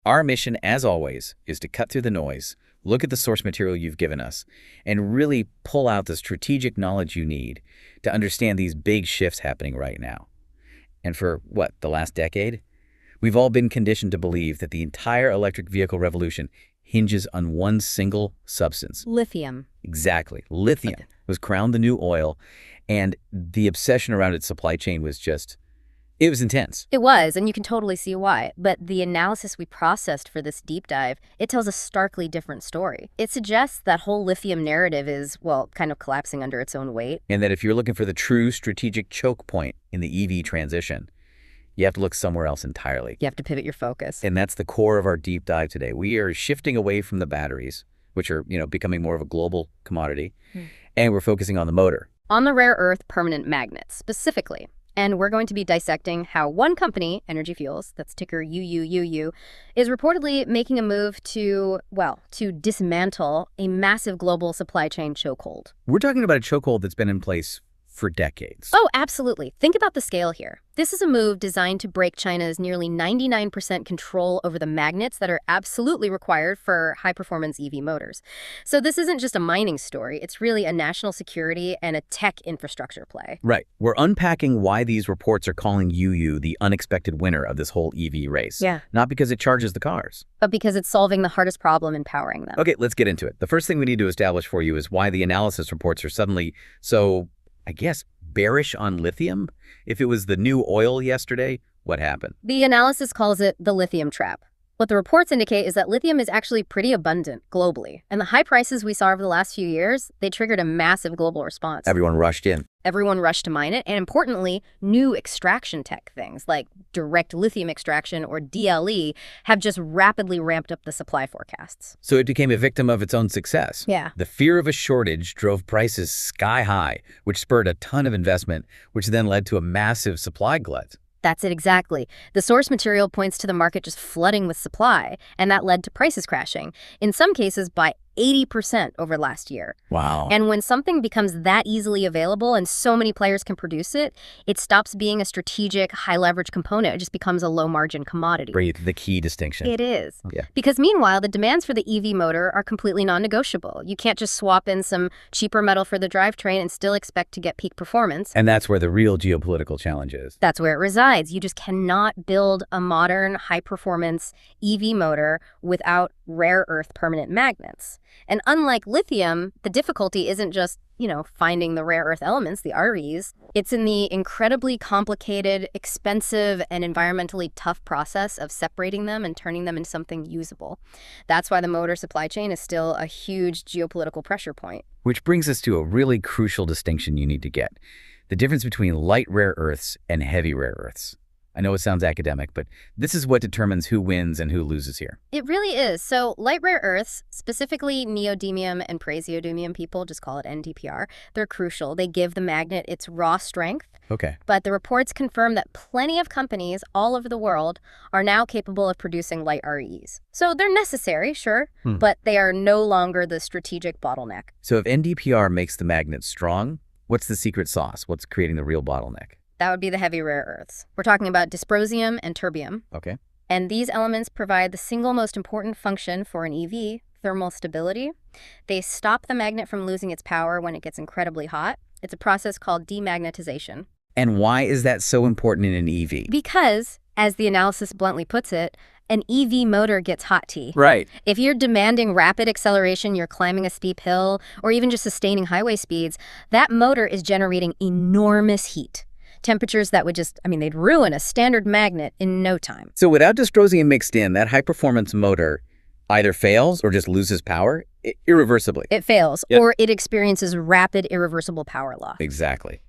Our mission, as always, is to cut through the noise, look at the source material you've given us, and really pull out the strategic knowledge you need to understand these big shifts happening right now. And for, the last decade? We've all been conditioned to believe that the entire electric vehicle revolution hinges on one single substance. Lithium. Exactly. Lithium was crowned the new oil, and the obsession around its supply chain was it was intense. It was, and you can totally see why. But the analysis we processed for this deep dive, it tells a starkly different story. It suggests that whole lithium narrative is, kind of collapsing under its own weight. And that if you're looking for the true strategic choke point in the EV transition, you have to look somewhere else entirely. You have to pivot your focus. And that's the core of our deep dive today. We are shifting away from the batteries, which are, becoming more of a global commodity, and we're focusing on the motor. On the rare earth permanent magnets, specifically. And we're going to be dissecting how one company, Energy Fuels, that's ticker UUUU, is reportedly making a move to dismantle a massive global supply chain chokehold. We're talking about a chokehold that's been in place for decades. Oh, absolutely. Think about the scale here. This is a move designed to break China's nearly 99% control over the magnets that are absolutely required for high-performance EV motors. So this isn't just a mining story. It's really a national security and a tech infrastructure play. Right. We're unpacking why these reports are calling UU the unexpected winner of this whole EV race. Yeah. Not because it charges the cars, but because it's solving the hardest problem in powering them. Okay, let's get into it. The first thing we need to establish for you is why the analysis reports are suddenly so, bearish on lithium. If it was the new oil yesterday, what happened? The analysis calls it the lithium trap. What the reports indicate is that lithium is actually pretty abundant globally. And the high prices we saw over the last few years, they triggered a massive global response. Everyone rushed in. Everyone rushed to mine it. And importantly, new extraction tech things like direct lithium extraction or DLE have just rapidly ramped up the supply forecasts. So it became a victim of its own success. Yeah. The fear of a shortage drove prices sky high, which spurred a ton of investment, which then led to a massive supply glut. That's it exactly. The source material points to the market just flooding with supply, and that led to prices crashing, in some cases by 80% over last year. Wow. And when something becomes that easily available and so many players can produce it, it stops being a strategic, high-leverage component. It just becomes a low-margin commodity. Right, the key distinction. It is. Yeah. Because meanwhile, the demands for the EV motor are completely non-negotiable. You can't just swap in some cheaper metal for the drivetrain and still expect to get peak performance. And that's where the real geopolitical challenge is. That's where it resides. You just cannot build a modern, high-performance EV motor without rare earth permanent magnets. And unlike lithium, the difficulty isn't just, finding the rare earth elements, the REs. It's in the incredibly complicated, expensive, and environmentally tough process of separating them and turning them into something usable. That's why the motor supply chain is still a huge geopolitical pressure point. Which brings us to a really crucial distinction you need to get. The difference between light rare earths and heavy rare earths. I know it sounds academic, but this is what determines who wins and who loses here. It really is. So light rare earths, specifically neodymium and praseodymium, people just call it NdPr, they're crucial. They give the magnet its raw strength. Okay. But the reports confirm that plenty of companies all over the world are now capable of producing light REs. So they're necessary, sure, but they are no longer the strategic bottleneck. So if NdPr makes the magnet strong, what's the secret sauce? What's creating the real bottleneck? That would be the heavy rare earths. We're talking about dysprosium and terbium. Okay. And these elements provide the single most important function for an EV, thermal stability. They stop the magnet from losing its power when it gets incredibly hot. It's a process called demagnetization. And why is that so important in an EV? Because, as the analysis bluntly puts it, an EV motor gets hot tea. Right. If you're demanding rapid acceleration, you're climbing a steep hill, or even just sustaining highway speeds, that motor is generating enormous heat. Temperatures that would they'd ruin a standard magnet in no time. So without dysprosium mixed in, that high-performance motor either fails or just loses power irreversibly. It fails, Yep. or it experiences rapid, irreversible power loss. Exactly.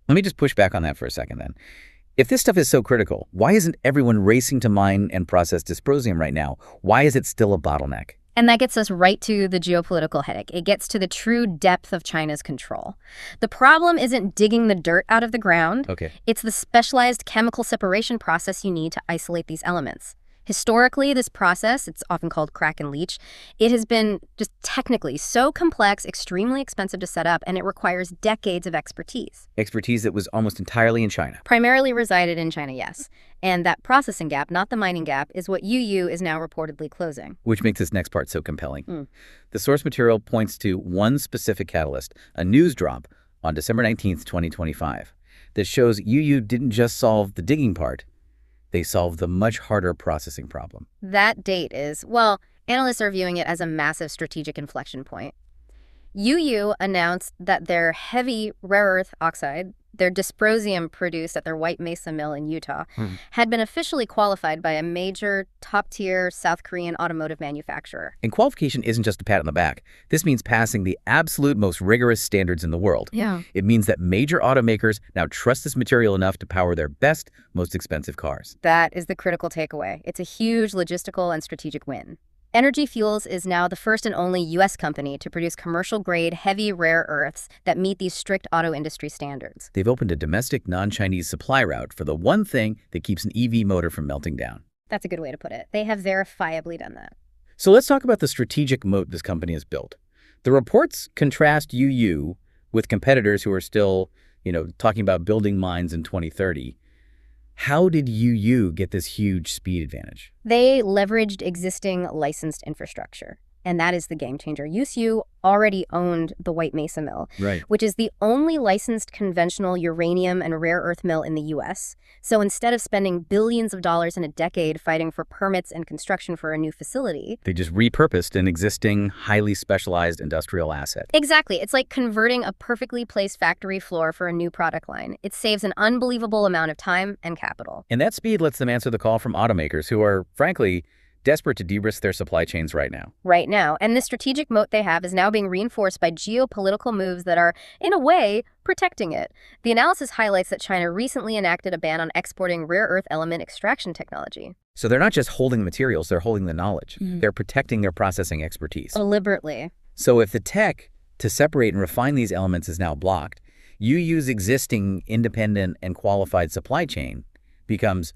Let me just push back on that for a second then. If this stuff is so critical, why isn't everyone racing to mine and process dysprosium right now? Why is it still a bottleneck? And that gets us right to the geopolitical headache. It gets to the true depth of China's control. The problem isn't digging the dirt out of the ground. Okay. It's the specialized chemical separation process you need to isolate these elements. Historically, this process, it's often called crack and leach, it has been just technically so complex, extremely expensive to set up, and it requires decades of expertise. Expertise that was almost entirely in China. Primarily resided in China, yes. And that processing gap, not the mining gap, is what UU is now reportedly closing. Which makes this next part so compelling. The source material points to one specific catalyst, a news drop on December 19th, 2025, that shows UU didn't just solve the digging part, they solved the much harder processing problem. That date is, well, analysts are viewing it as a massive strategic inflection point. UU announced that their heavy rare earth oxide, their dysprosium produced at their White Mesa mill in Utah, had been officially qualified by a major top-tier South Korean automotive manufacturer. And qualification isn't just a pat on the back. This means passing the absolute most rigorous standards in the world. Yeah. It means that major automakers now trust this material enough to power their best, most expensive cars. That is the critical takeaway. It's a huge logistical and strategic win. Energy Fuels is now the first and only U.S. company to produce commercial-grade heavy rare earths that meet these strict auto industry standards. They've opened a domestic, non-Chinese supply route for the one thing that keeps an EV motor from melting down. That's a good way to put it. They have verifiably done that. So let's talk about the strategic moat this company has built. The reports contrast UU with competitors who are still, talking about building mines in 2030. How did UU get this huge speed advantage? They leveraged existing licensed infrastructure, and that is the game changer. UU already owned the White Mesa mill, Right. which is the only licensed conventional uranium and rare earth mill in the U.S. So instead of spending billions of dollars in a decade fighting for permits and construction for a new facility, They just repurposed an existing, highly specialized industrial asset. exactly. It's like converting a perfectly placed factory floor for a new product line. It saves an unbelievable amount of time and capital. And that speed lets them answer the call from automakers who are, frankly, desperate to de-risk their supply chains right now. Right now. And the strategic moat they have is now being reinforced by geopolitical moves that are, in a way, protecting it. The analysis highlights that China recently enacted a ban on exporting rare earth element extraction technology. So they're not just holding the materials, they're holding the knowledge. They're protecting their processing expertise. Deliberately. So if the tech to separate and refine these elements is now blocked, UU's existing independent and qualified supply chain becomes,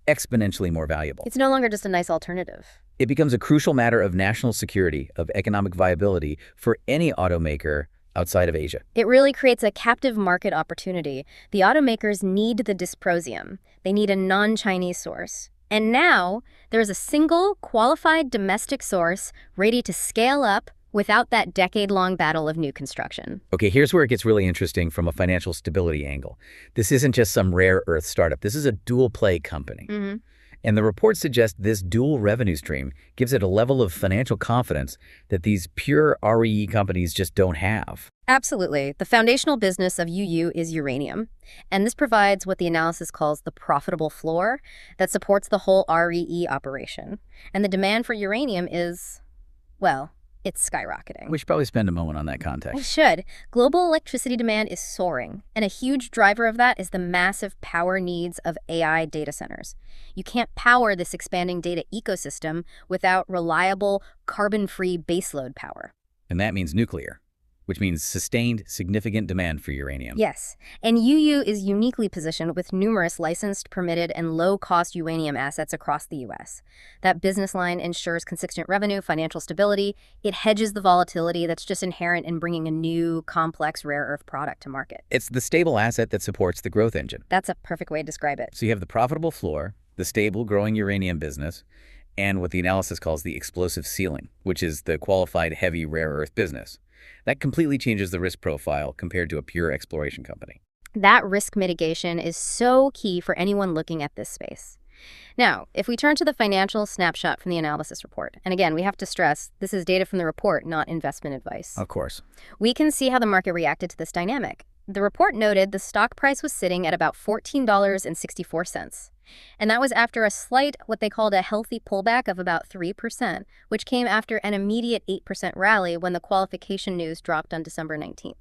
exponentially more valuable. It's no longer just a nice alternative. It becomes a crucial matter of national security, of economic viability for any automaker outside of Asia. It really creates a captive market opportunity. The automakers need the dysprosium. They need a non-Chinese source. And now there's a single qualified domestic source ready to scale up without that decade-long battle of new construction. Okay, here's where it gets really interesting from a financial stability angle. This isn't just some rare earth startup. This is a dual-play company. And the report suggests this dual revenue stream gives it a level of financial confidence that these pure REE companies just don't have. Absolutely. The foundational business of UU is uranium, and this provides what the analysis calls the profitable floor that supports the whole REE operation. And the demand for uranium is, well, it's skyrocketing. We should probably spend a moment on that We context. should. Global electricity demand is soaring, and a huge driver of that is the massive power needs of AI data centers. You can't power this expanding data ecosystem without reliable, carbon-free baseload power. And that means nuclear, which means sustained, significant demand for uranium. Yes, and UU is uniquely positioned with numerous licensed, permitted, and low-cost uranium assets across the U.S. That business line ensures consistent revenue, financial stability. It hedges the volatility that's just inherent in bringing a new, complex rare earth product to market. It's the stable asset that supports the growth engine. That's a perfect way to describe it. So you have the profitable floor, the stable, growing uranium business, and what the analysis calls the explosive ceiling, which is the qualified heavy rare earth business. That completely changes the risk profile compared to a pure exploration company. That risk mitigation is so key for anyone looking at this space. Now, if we turn to the financial snapshot from the analysis report, and again, we have to stress, this is data from the report, not investment advice. Of course. We can see how the market reacted to this dynamic. The report noted the stock price was sitting at about $14.64. And that was after a slight, what they called a healthy pullback of about 3%, which came after an immediate 8% rally when the qualification news dropped on December 19th.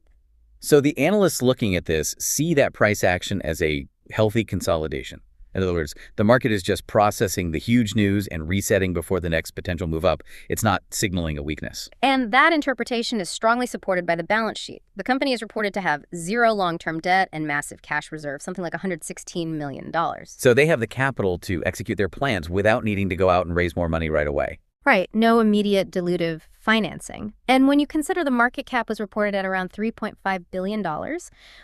So the analysts looking at this see that price action as a healthy consolidation. In other words, the market is just processing the huge news and resetting before the next potential move up. It's not signaling a weakness. And that interpretation is strongly supported by the balance sheet. The company is reported to have zero long-term debt and massive cash reserves, something like $116 million. So they have the capital to execute their plans without needing to go out and raise more money right away. Right, no immediate dilutive financing. And when you consider the market cap was reported at around $3.5 billion,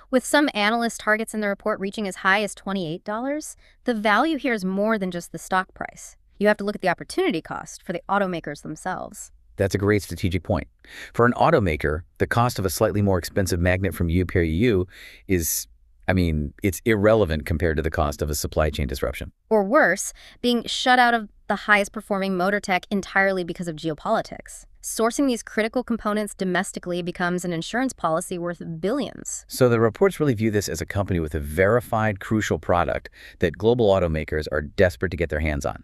with some analyst targets in the report reaching as high as $28, the value here is more than just the stock price. You have to look at the opportunity cost for the automakers themselves. That's a great strategic point. For an automaker, the cost of a slightly more expensive magnet from UUUU is, it's irrelevant compared to the cost of a supply chain disruption. Or worse, being shut out of the highest performing motor tech entirely because of geopolitics. Sourcing these critical components domestically becomes an insurance policy worth billions. So the reports really view this as a company with a verified, crucial product that global automakers are desperate to get their hands on.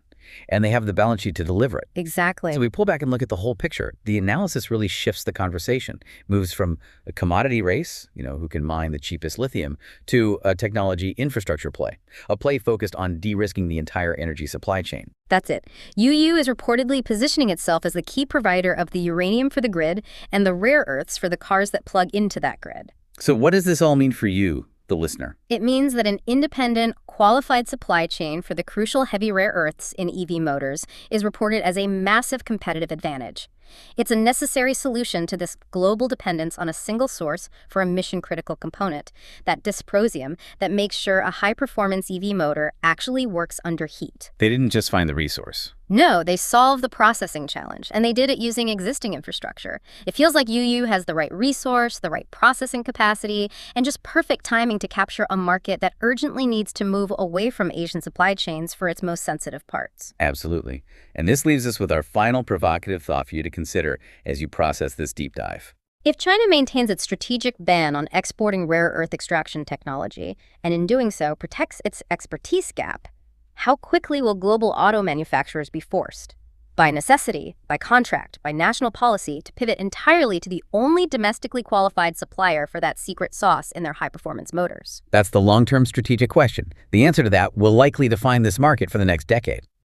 And they have the balance sheet to deliver it. Exactly. So we pull back and look at the whole picture. The analysis really shifts the conversation, moves from a commodity race, who can mine the cheapest lithium, to a technology infrastructure play, a play focused on de-risking the entire energy supply chain. That's it. UU is reportedly positioning itself as the key provider of the uranium for the grid and the rare earths for the cars that plug into that grid. So what does this all mean for you, the listener? It means that an independent, qualified supply chain for the crucial heavy rare earths in EV motors is reported as a massive competitive advantage. It's a necessary solution to this global dependence on a single source for a mission-critical component, that dysprosium that makes sure a high-performance EV motor actually works under heat. They didn't just find the resource. No, they solved the processing challenge, and they did it using existing infrastructure. It feels like UU has the right resource, the right processing capacity, and just perfect timing to capture a market that urgently needs to move away from Asian supply chains for its most sensitive parts. Absolutely. And this leaves us with our final provocative thought for you to consider as you process this deep dive. If China maintains its strategic ban on exporting rare earth extraction technology, and in doing so protects its expertise gap, how quickly will global auto manufacturers be forced, by necessity, by contract, by national policy, to pivot entirely to the only domestically qualified supplier for that secret sauce in their high-performance motors? That's the long-term strategic question. The answer to that will likely define this market for the next decade.